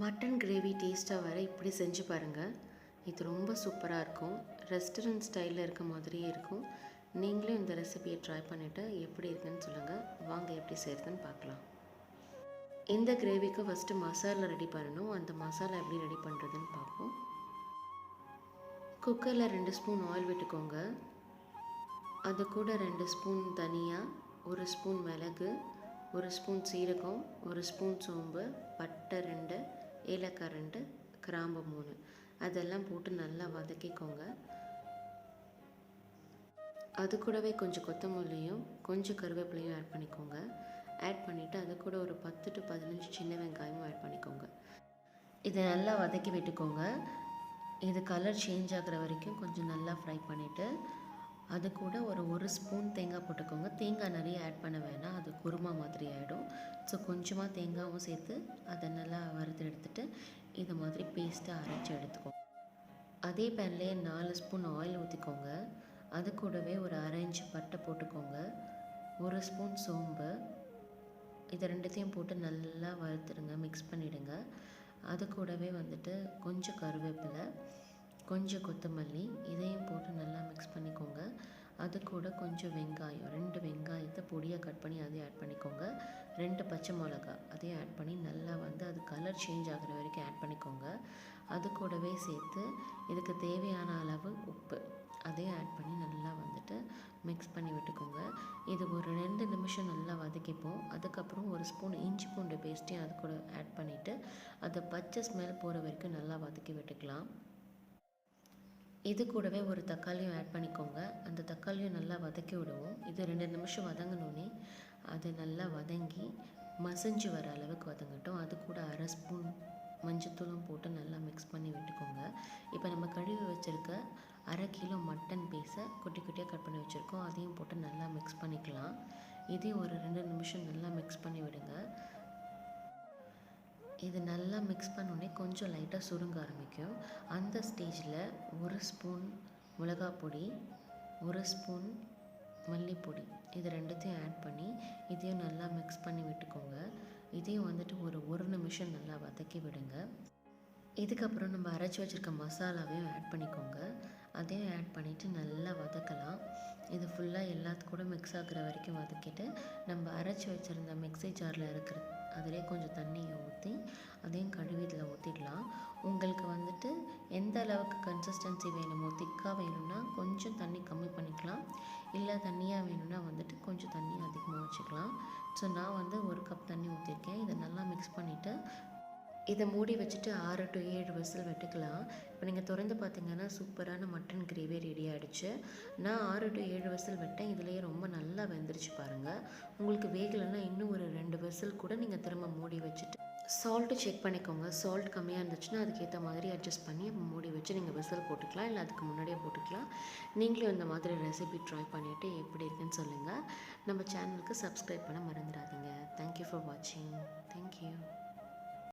Mutton gravy டேஸ்ட்டாக வர இப்படி செஞ்சு பாருங்கள். இது ரொம்ப சூப்பராக இருக்கும். ரெஸ்டாரண்ட் ஸ்டைலில் இருக்க மாதிரியே இருக்கும். நீங்களும் இந்த ரெசிபியை ட்ரை பண்ணிவிட்டு எப்படி இருக்குன்னு சொல்லுங்கள். வாங்க எப்படி செய்கிறதுன்னு பார்க்கலாம். இந்த கிரேவிக்கு ஃபஸ்ட்டு மசாலா ரெடி பண்ணணும். அந்த மசாலா எப்படி ரெடி பண்ணுறதுன்னு பார்ப்போம். குக்கரில் 2 ஸ்பூன் ஆயில் விட்டுக்கோங்க. அது கூட 2 ஸ்பூன் தனியா, 1 ஸ்பூன் மிளகு, 1 ஸ்பூன் சீரகம், 1 ஸ்பூன் சோம்பு, பட்டை 2, ஏலக்காய் 2, கிராம்பு 3 அதெல்லாம் போட்டு நல்லா வதக்கிக்கோங்க. அது கூடவே கொஞ்சம் கொத்தமல்லியும் கொஞ்சம் கருவேப்பிலையும் ஆட் பண்ணிக்கோங்க. ஆட் பண்ணிவிட்டு அது கூட ஒரு 10 to 15 சின்ன வெங்காயமும் ஆட் பண்ணிக்கோங்க. இதை நல்லா வதக்கி விட்டுக்கோங்க. இது கலர் சேஞ்ச் ஆகிற வரைக்கும் கொஞ்சம் நல்லா ஃப்ரை பண்ணிவிட்டு அது கூட ஒரு ஸ்பூன் தேங்காய் போட்டுக்கோங்க. தேங்காய் நிறைய ஆட் பண்ண வேணாம், அது குருமா மாதிரி ஆகிடும். ஸோ கொஞ்சமாக தேங்காயும் சேர்த்து அதை நல்லா வறுத்து எடுத்துகிட்டு இது மாதிரி பேஸ்ட்டாக அரைச்சி எடுத்துக்கோங்க. அதே பேன்லேயே 4 ஸ்பூன் ஆயில் ஊற்றிக்கோங்க. அது கூடவே ஒரு 1/2 இன்ச்சு பட்டை போட்டுக்கோங்க. 1 ஸ்பூன் சோம்பு, இது ரெண்டுத்தையும் போட்டு நல்லா வறுத்துடுங்க, மிக்ஸ் பண்ணிவிடுங்க. அது கூடவே கொஞ்சம் கருவேப்பிலை, கொஞ்சம் கொத்தமல்லி, இதையும் போட்டு நல்லா மிக்ஸ் பண்ணிக்கோங்க. அது கூட கொஞ்சம் வெங்காயம், 2 வெங்காயத்தை பொடியாக கட் பண்ணி அதையும் ஆட் பண்ணிக்கோங்க. 2 பச்சை மிளகா அதையும் ஆட் பண்ணி நல்லா அது கலர் சேஞ்ச் ஆகிற வரைக்கும் ஆட் பண்ணிக்கோங்க. அது கூடவே சேர்த்து இதுக்கு தேவையான அளவு உப்பு அதையும் ஆட் பண்ணி நல்லா மிக்ஸ் பண்ணி விட்டுக்கோங்க. இது ஒரு 2 நிமிஷம் நல்லா வதக்கிப்போம். அதுக்கப்புறம் 1 ஸ்பூன் இஞ்சி பூண்டு பேஸ்ட்டையும் அது கூட ஆட் பண்ணிவிட்டு அதை பச்சை ஸ்மெல் போகிற வரைக்கும் நல்லா வதக்கி விட்டுக்கலாம். இது கூடவே ஒரு தக்காளியும் ஆட் பண்ணிக்கோங்க. அந்த தக்காளியும் நல்லா வதக்கி விடுவோம். இது 2 நிமிஷம் வதங்கினோடனே அது நல்லா வதங்கி மசிஞ்சு வர அளவுக்கு வதங்கட்டும். அது கூட 1/2 ஸ்பூன் மஞ்சத்தூளும் போட்டு நல்லா மிக்ஸ் பண்ணி விட்டுக்கோங்க. இப்போ நம்ம கழுவி வச்சுருக்க 1/2 கிலோ மட்டன் பீஸை குட்டி குட்டியாக கட் பண்ணி வச்சுருக்கோம். அதையும் போட்டு நல்லா மிக்ஸ் பண்ணிக்கலாம். இதையும் ஒரு 2 நிமிஷம் நல்லா மிக்ஸ் பண்ணி விடுங்க. இது நல்லா மிக்ஸ் பண்ணோடனே கொஞ்சம் லைட்டாக சுருங்க ஆரம்பிக்கும். அந்த ஸ்டேஜில் 1 ஸ்பூன் மிளகாய் பொடி, 1 ஸ்பூன் மல்லிப்பொடி, இது ரெண்டுத்தையும் ஆட் பண்ணி இதையும் நல்லா மிக்ஸ் பண்ணி விட்டுக்கோங்க. இதையும் ஒரு நிமிஷம் நல்லா வதக்கி விடுங்க. இதுக்கப்புறம் நம்ம அரைச்சி வச்சுருக்க மசாலாவையும் ஆட் பண்ணிக்கோங்க. அதையும் ஆட் பண்ணிவிட்டு நல்லா வதக்கலாம். இது ஃபுல்லாக எல்லாத்துக்கூட மிக்ஸ் ஆகிற வரைக்கும் வதக்கிட்டு நம்ம அரைச்சி வச்சுருந்த மிக்ஸி ஜாரில் இருக்கிற அதிலே கொஞ்சம் தண்ணியை ஊற்றி அதையும் கழுவி இதில் ஊற்றிடலாம். உங்களுக்கு எந்த அளவுக்கு கன்சிஸ்டன்சி வேணுமோ, திக்காக வேணும்னா கொஞ்சம் தண்ணி கம்மி பண்ணிக்கலாம். இல்லை தண்ணியாக வேணும்னா கொஞ்சம் தண்ணி அதிகமாக வச்சுக்கலாம். ஸோ நான் 1 கப் தண்ணி ஊற்றிருக்கேன். இதை நல்லா மிக்ஸ் பண்ணிவிட்டு இதை மூடி வச்சுட்டு 6 to 7 விசில் விட்டுக்கலாம். இப்போ நீங்கள் திறந்து பார்த்தீங்கன்னா சூப்பரான மட்டன் கிரேவி ரெடி ஆகிடுச்சு. நான் 6 to 7 விசில் விட்டேன். இதுலேயே ரொம்ப நல்லா வெந்துருச்சு பாருங்கள். உங்களுக்கு வேகலைன்னா இன்னும் ஒரு 2 விசில் கூட நீங்கள் திரும்ப மூடி வச்சுட்டு சால்ட்டு செக் பண்ணிக்கோங்க. சால்ட் கம்மியாக இருந்துச்சுன்னா அதுக்கேற்ற மாதிரி அட்ஜஸ்ட் பண்ணி மூடி வச்சு நீங்கள் விசில் போட்டுக்கலாம், இல்லை அதுக்கு முன்னாடியே போட்டுக்கலாம். நீங்களும் இந்த மாதிரி ரெசிபி ட்ரை பண்ணிவிட்டு எப்படி இருக்குன்னு சொல்லுங்கள். நம்ம சேனலுக்கு சப்ஸ்கிரைப் பண்ண மறந்துடாதீங்க. தேங்க்யூ ஃபார் வாட்சிங். தேங்க்யூ.